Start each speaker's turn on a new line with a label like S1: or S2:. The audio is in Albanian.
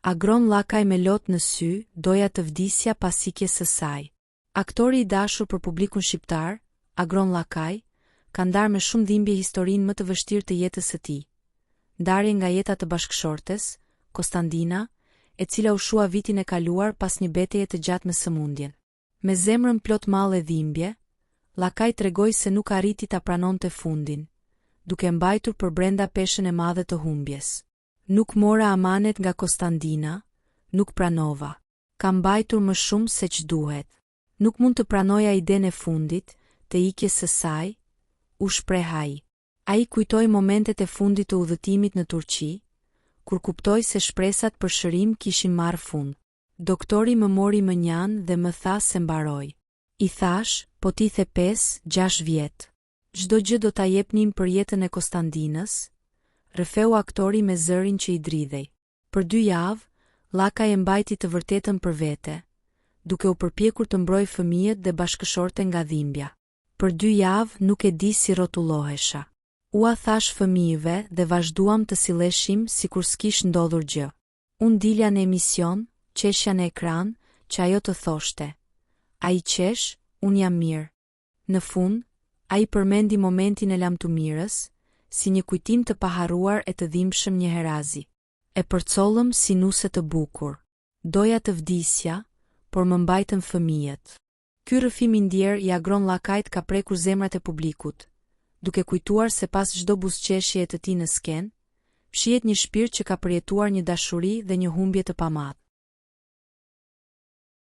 S1: Agron Llakaj me lot në sy, doja të vdisja pas ikjes së saj. Aktori i dashur për publikun shqiptar, Agron Llakaj, ka ndarë me shumë dhimbje historinë më të vështirë të jetës së tij. Ndarje nga jeta të bashkëshortes, Kostandina, e cila u shua vitin e kaluar pas një betejë të gjatë me sëmundjen. Me zemrën plot mall e dhimbje, Llakaj tregoi se nuk arriti ta pranonte fundin, duke mbajtur për brenda peshën e madhe të humbjes. Nuk mora amanet nga Kostandina, nuk pranova. Kam mbajtur më shumë se ç'duhet. Nuk mund të pranoja idenë e fundit, të ikjes së saj, u shpreh ai. Ai kujtoi momentet e fundit të udhëtimit në Turqi, kur kuptoi se shpresat për shërim kishin marrë fund. Doktori më mori mënjan dhe më tha se mbaroj. I thash, po ti the 5-6 vjet. Çdo gjë do ta jepnim për jetën e Kostandinës, rrëfeu aktori me zërin që i dridhej. Për 2 javë, Llakaj e mbajti të vërtetën për vete, duke u përpjekur të mbrojë fëmijët dhe bashkëshorten nga dhimbja. Për 2 javë nuk e di si rrotullohesha. Ua thash fëmijëve dhe vazhduam të silleshim sikur s'kish ndodhur gjë. Unë dilja në emision, qeshja në ekran, që ajo të thoshte. Ai qesh, unë jam mirë. Në fund, ai përmendi momentin e lamtumirës, si një kujtim të paharruar e të dhimbshëm një herazi. E përcollëm si nuse të bukur. Doja të vdisja, por më mbajtën fëmijët. Ky rrëfim i ndjer i Agron Llakajt ka prekur zemrat e publikut, duke kujtuar se pas çdo buzëqeshje të tij në skenë, shihet një shpirt që ka përjetuar një dashuri dhe një humbje të pamatë.